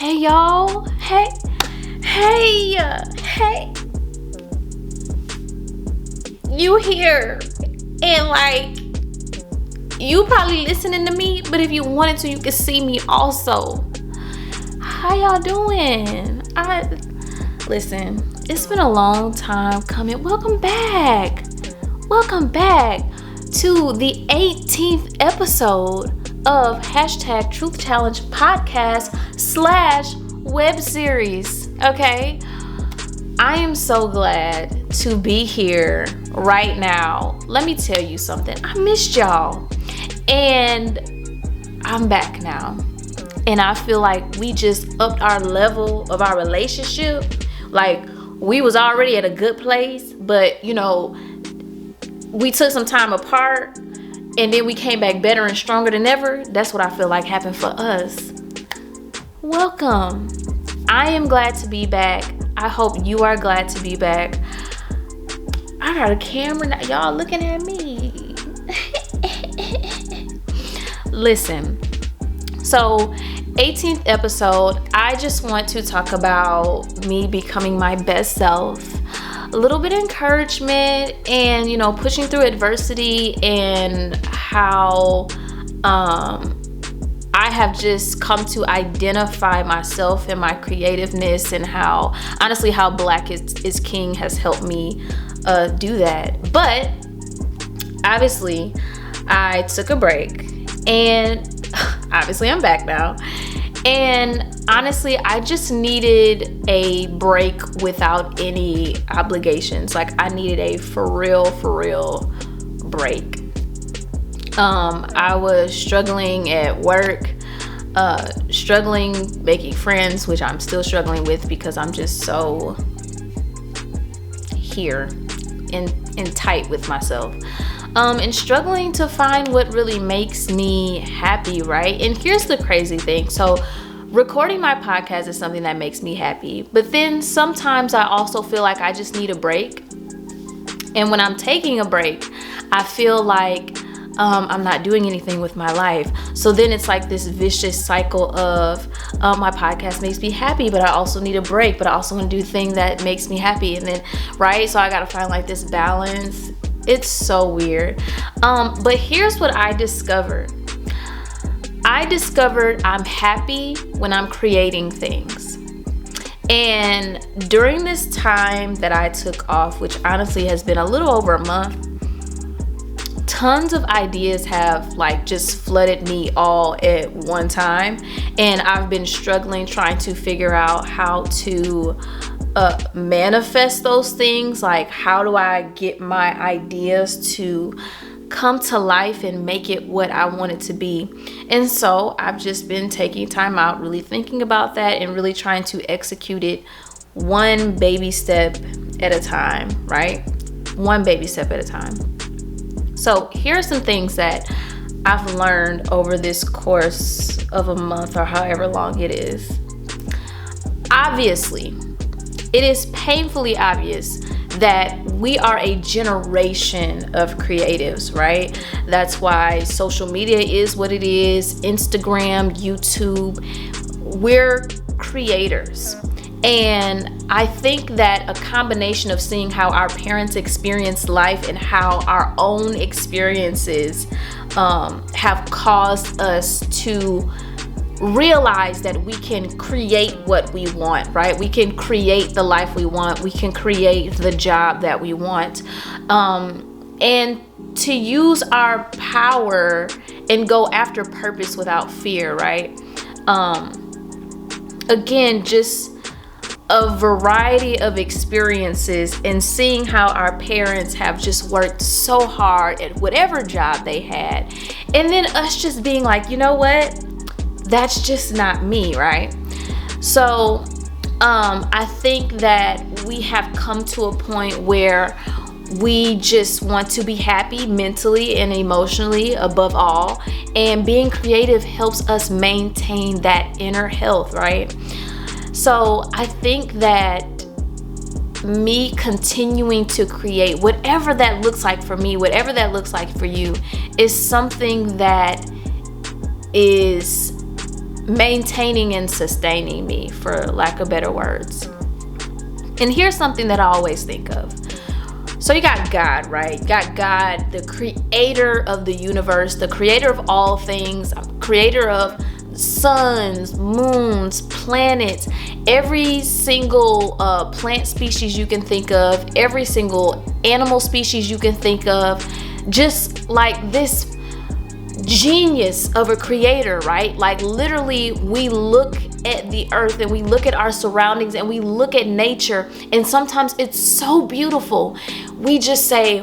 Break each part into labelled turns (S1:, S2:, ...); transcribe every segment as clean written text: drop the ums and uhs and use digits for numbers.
S1: Hey y'all, hey, you here, and like, you probably listening to me, but if you wanted to, you could see me also. How y'all doing? Listen, it's been a long time coming. Welcome back to the 18th episode of hashtag Truth Challenge podcast / web series. Okay, I am so glad to be here right now. Let me tell you something. I missed y'all, and I'm back now, and I feel like we just upped our level of our relationship. Like, we was already at a good place, but we took some time apart, and then we came back better and stronger than ever. That's what I feel like happened for us. Welcome. I am glad to be back. I hope you are glad to be back. I got a camera now. Y'all looking at me. Listen. So, 18th episode, I just want to talk about me becoming my best self. A little bit of encouragement and, pushing through adversity, and how I have just come to identify myself and my creativeness, and how, honestly, how Black is King has helped me do that. But obviously, I took a break, and obviously I'm back now. And honestly, I just needed a break without any obligations. Like, I needed a for real break. I was struggling at work, struggling making friends, which I'm still struggling with because I'm just so here and tight with myself. And struggling to find what really makes me happy, right? And here's the crazy thing. So recording my podcast is something that makes me happy, but then sometimes I also feel like I just need a break. And when I'm taking a break, I feel like I'm not doing anything with my life. So then it's like this vicious cycle of my podcast makes me happy, but I also need a break, but I also want to do the thing that makes me happy. And then, right? So I got to find like this balance. It's so weird. But here's what I discovered. I'm happy when I'm creating things. And during this time that I took off, which honestly has been a little over a month, tons of ideas have just flooded me all at one time. And I've been struggling trying to figure out how to manifest those things. Like, how do I get my ideas to come to life and make it what I want it to be? And so I've just been taking time out, really thinking about that, and really trying to execute it one baby step at a time, right? One baby step at a time. So here are some things that I've learned over this course of a month, or however long it is. Obviously, it is painfully obvious that we are a generation of creatives, right? That's why social media is what it is. Instagram, YouTube, we're creators. And I think that a combination of seeing how our parents experience life and how our own experiences have caused us to realize that we can create what we want, right? We can create the life we want. We can create the job that we want. And to use our power and go after purpose without fear, right? Again, just a variety of experiences, and seeing how our parents have just worked so hard at whatever job they had. And then us just being like, you know what? That's just not me, right? So I think that we have come to a point where we just want to be happy mentally and emotionally above all. And being creative helps us maintain that inner health, right? So I think that me continuing to create, whatever that looks like for me, whatever that looks like for you, is something that is maintaining and sustaining me, for lack of better words. And here's something that I always think of. So you got God, right? You got God, the creator of the universe, the creator of all things, creator of suns, moons, planets, every single plant species you can think of, every single animal species you can think of, just like this genius of a creator, right? Like literally we look at the earth and we look at our surroundings and we look at nature, and sometimes it's so beautiful. We just say,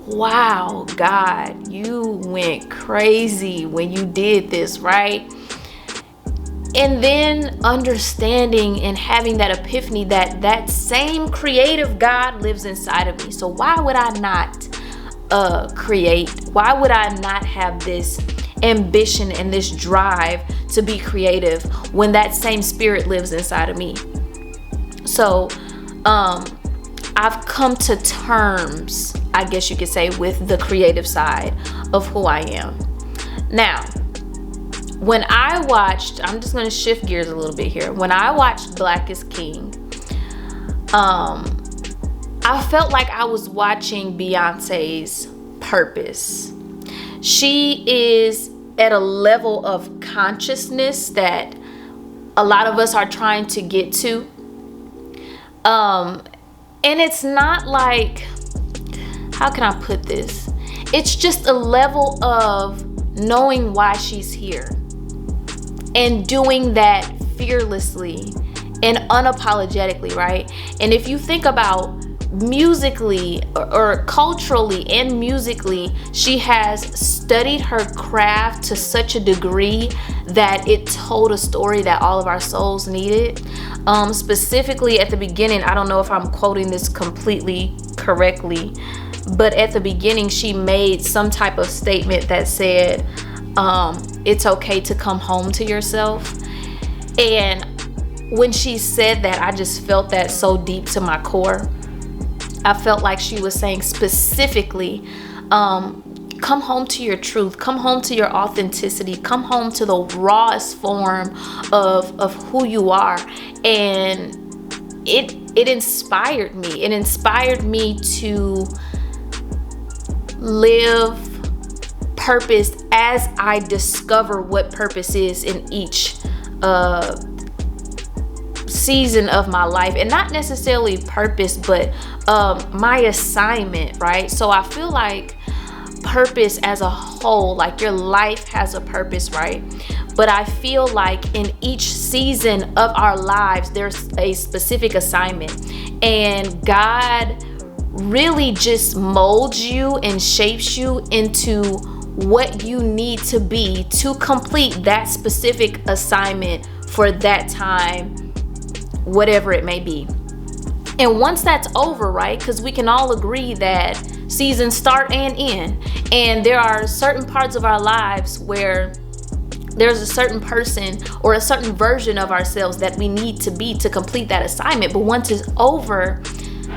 S1: wow, God, you went crazy when you did this, right? And then understanding and having that epiphany that that same creative God lives inside of me. So why would I not create? Why would I not have this ambition and this drive to be creative when that same spirit lives inside of me? So I've come to terms, I guess you could say, with the creative side of who I am. Now, when I watched, I'm just going to shift gears a little bit here. When I watched Black is King, I felt like I was watching Beyonce's purpose. She is at a level of consciousness that a lot of us are trying to get to. And it's not like, how can I put this? It's just a level of knowing why she's here and doing that fearlessly and unapologetically, right? And if you think about musically or culturally and musically, she has studied her craft to such a degree that it told a story that all of our souls needed. Specifically at the beginning, I don't know if I'm quoting this completely correctly, but at the beginning she made some type of statement that said, it's okay to come home to yourself. And when she said that, I just felt that so deep to my core. I felt like she was saying specifically, come home to your truth, come home to your authenticity, come home to the rawest form of who you are. And it inspired me. It inspired me to live purpose as I discover what purpose is in each season of my life. And not necessarily purpose, but my assignment, right? So I feel like purpose as a whole, like your life has a purpose, right? But I feel like in each season of our lives, there's a specific assignment. And God really just molds you and shapes you into what you need to be to complete that specific assignment for that time, whatever it may be. And once that's over, right, because we can all agree that seasons start and end, and there are certain parts of our lives where there's a certain person or a certain version of ourselves that we need to be to complete that assignment. But once it's over,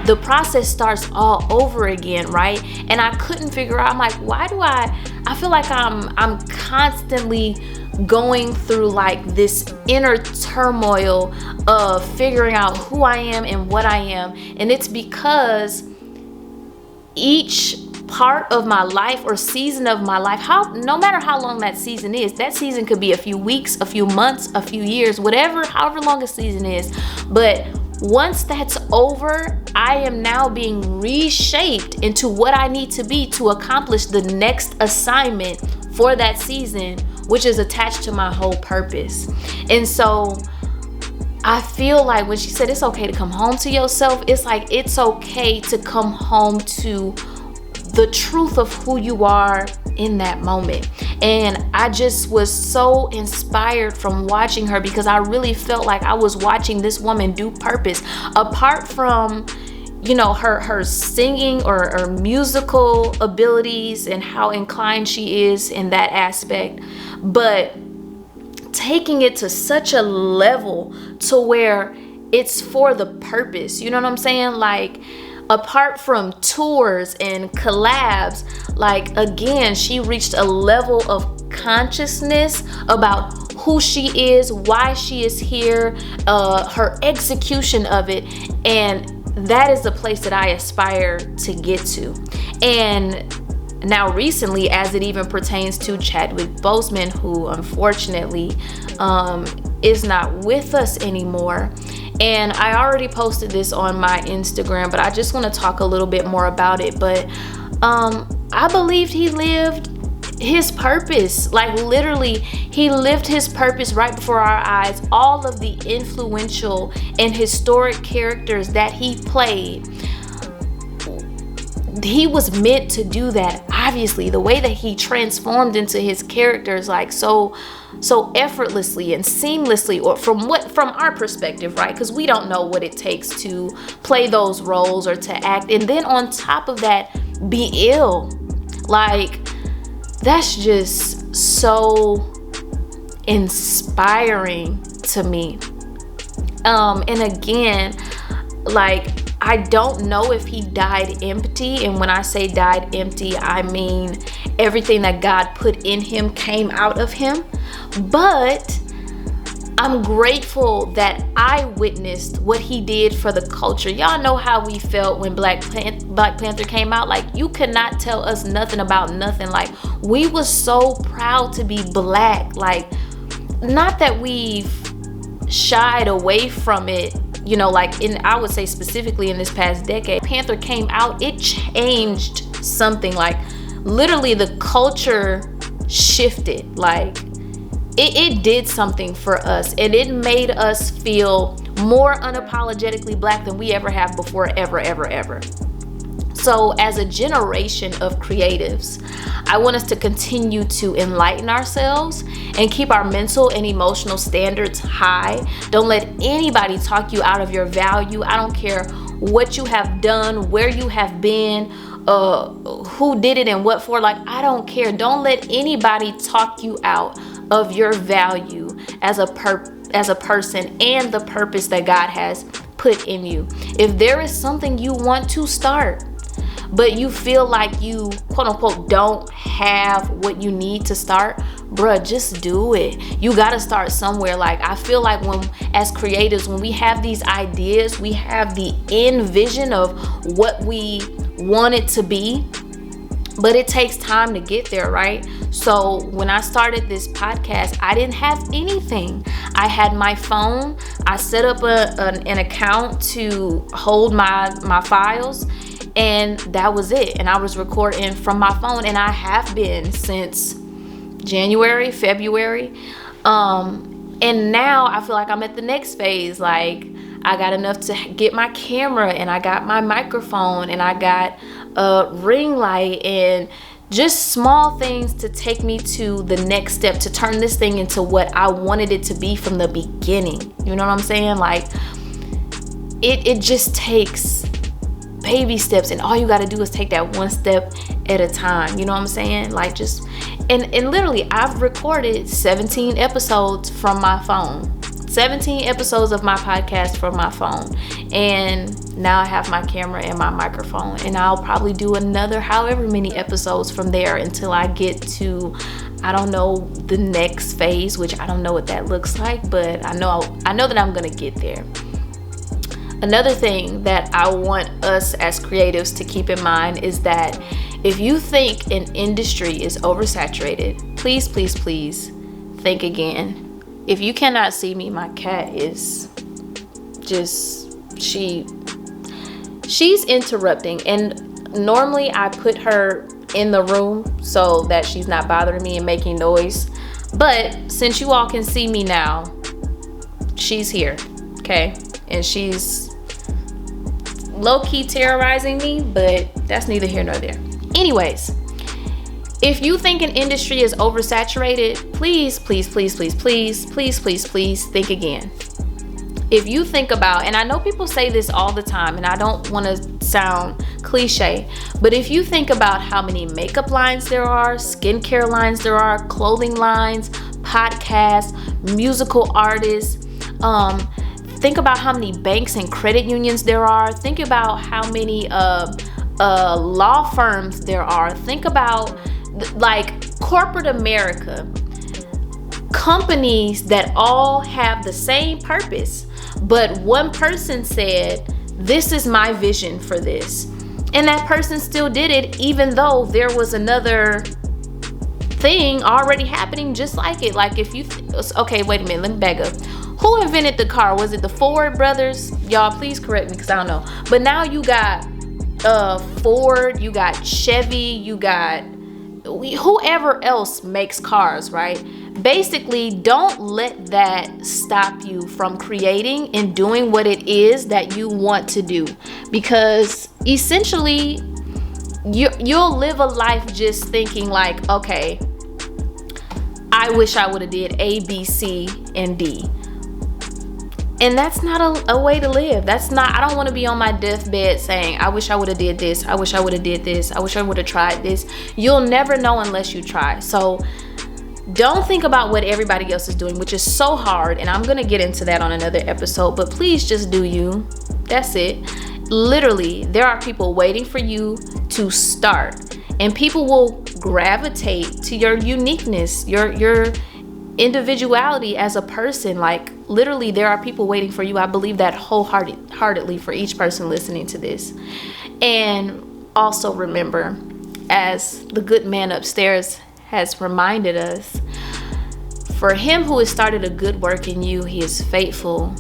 S1: the process starts all over again, right? And I couldn't figure out, I'm like, why do I feel like I'm constantly going through like this inner turmoil of figuring out who I am and what I am. And it's because each part of my life or season of my life, no matter how long that season is, that season could be a few weeks, a few months, a few years, however long a season is. But once that's over, I am now being reshaped into what I need to be to accomplish the next assignment for that season, which is attached to my whole purpose. And so I feel like when she said it's okay to come home to yourself, it's like it's okay to come home to the truth of who you are in that moment. And I just was so inspired from watching her, because I really felt like I was watching this woman do purpose. Apart from, you know, her singing or musical abilities and how inclined she is in that aspect, but taking it to such a level to where it's for the purpose. You know what I'm saying? Like, apart from tours and collabs, like, again, she reached a level of consciousness about who she is, why she is here, her execution of it. And that is the place that I aspire to get to. And now recently, as it even pertains to Chadwick Boseman, who unfortunately is not with us anymore. And I already posted this on my Instagram, but I just want to talk a little bit more about it. But I believed he lived his purpose. Like, literally, he lived his purpose right before our eyes. All of the influential and historic characters that he played, he was meant to do that. Obviously, the way that he transformed into his characters, like so effortlessly and seamlessly, or from our perspective, right? Because we don't know what it takes to play those roles or to act, and then on top of that, be ill. Like, that's just so inspiring to me. And again, like, I don't know if he died empty. And when I say died empty, I mean everything that God put in him came out of him. But I'm grateful that I witnessed what he did for the culture. Y'all know how we felt when Black Panther came out. Like, you could not tell us nothing about nothing. Like, we was so proud to be Black. Like, not that we've shied away from it, you know, like I would say specifically in this past decade. Panther came out, it changed something. Like, literally the culture shifted. Like, it did something for us, and it made us feel more unapologetically Black than we ever have before, ever. So as a generation of creatives, I want us to continue to enlighten ourselves and keep our mental and emotional standards high. Don't let anybody talk you out of your value. I don't care what you have done, where you have been, who did it and what for. Like, I don't care. Don't let anybody talk you out of your value as a person and the purpose that God has put in you. If there is something you want to start, but you feel like you, quote unquote, don't have what you need to start, bruh, just do it. You gotta start somewhere. Like, I feel like as creatives, when we have these ideas, we have the end vision of what we want it to be, but it takes time to get there, right? So when I started this podcast, I didn't have anything. I had my phone. I set up an account to hold my files, and that was it. And I was recording from my phone, and I have been since January, February. And now I feel like I'm at the next phase. Like, I got enough to get my camera, and I got my microphone, and I got a ring light, and just small things to take me to the next step, to turn this thing into what I wanted it to be from the beginning. You know what I'm saying? Like, it just takes baby steps, and all you got to do is take that one step at a time. You know what I'm saying? Like, just and literally, I've recorded 17 episodes from my phone. 17 episodes of my podcast from my phone, and now I have my camera and my microphone, and I'll probably do another however many episodes from there until I get to, I don't know, the next phase, which I don't know what that looks like, but I know that I'm gonna get there. Another thing that I want us as creatives to keep in mind is that if you think an industry is oversaturated, please think again. If you cannot see me, my cat is just, she's interrupting. And normally I put her in the room so that she's not bothering me and making noise. But since you all can see me now, she's here, okay? And she's low-key terrorizing me, but that's neither here nor there. Anyways, if you think an industry is oversaturated, please think again. If you think about, and I know people say this all the time, and I don't want to sound cliche, but if you think about how many makeup lines there are, skincare lines there are, clothing lines, podcasts, musical artists, think about how many banks and credit unions there are. Think about how many law firms there are. Think about, like, corporate America companies that all have the same purpose, but one person said, this is my vision for this, and that person still did it, even though there was another thing already happening just like it. Like if you okay, wait a minute, let me back up. Who invented the car? Was it the Ford brothers? Y'all please correct me because I don't know. But now you got Ford, you got Chevy, you got whoever else makes cars, right? Basically, don't let that stop you from creating and doing what it is that you want to do, because essentially you'll live a life just thinking like, okay, I wish I would have did A, B, C, and D. And that's not a way to live. That's not, I don't want to be on my deathbed saying, I wish I would have did this. I wish I would have did this. I wish I would have tried this. You'll never know unless you try. So don't think about what everybody else is doing, which is so hard. And I'm going to get into that on another episode, but please just do you. That's it. Literally, there are people waiting for you to start, and people will gravitate to your uniqueness, your individuality as a person. Like literally, there are people waiting for you. I believe that wholeheartedly for each person listening to this. And also remember, as the good man upstairs has reminded us, for him who has started a good work in you, he is faithful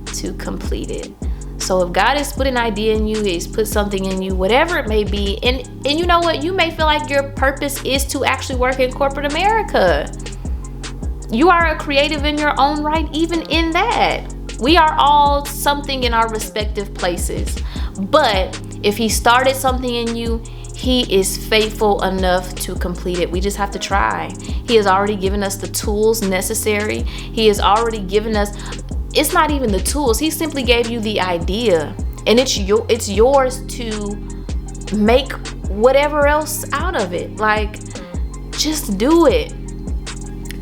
S1: to complete it. So if God has put an idea in you, he's put something in you, whatever it may be, and you know what, you may feel like your purpose is to actually work in corporate America. You are a creative in your own right, even in that. We are all something in our respective places. But if he started something in you, he is faithful enough to complete it. We just have to try. He has already given us the tools necessary. He has already given us, it's not even the tools. He simply gave you the idea, and it's yours to make whatever else out of it. Like, just do it.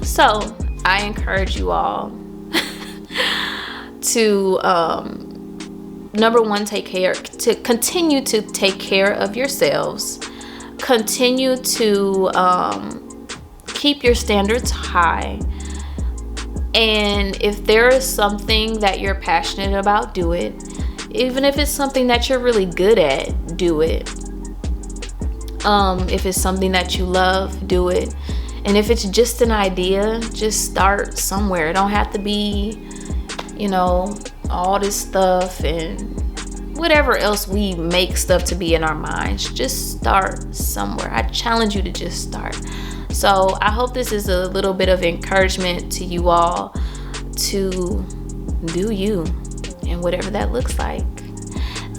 S1: So I encourage you all to number one, continue to take care of yourselves. Continue to keep your standards high. And if there is something that you're passionate about, do it. Even if it's something that you're really good at, do it. If it's something that you love, do it. And if it's just an idea, just start somewhere. It don't have to be, all this stuff and whatever else we make stuff to be in our minds. Just start somewhere. I challenge you to just start. So I hope this is a little bit of encouragement to you all to do you and whatever that looks like.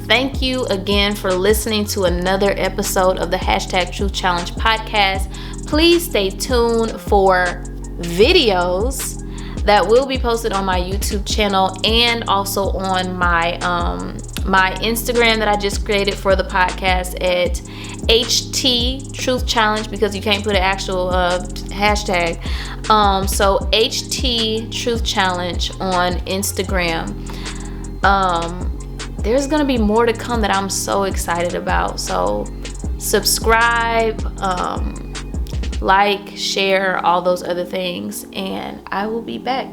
S1: Thank you again for listening to another episode of the #Truth Challenge podcast. Please stay tuned for videos that will be posted on my YouTube channel and also on my my Instagram that I just created for the podcast at HT Truth Challenge, because you can't put an actual hashtag. So HT Truth Challenge on Instagram. There's gonna be more to come that I'm so excited about. So subscribe, like, share, all those other things, and I will be back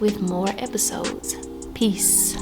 S1: with more episodes. Peace.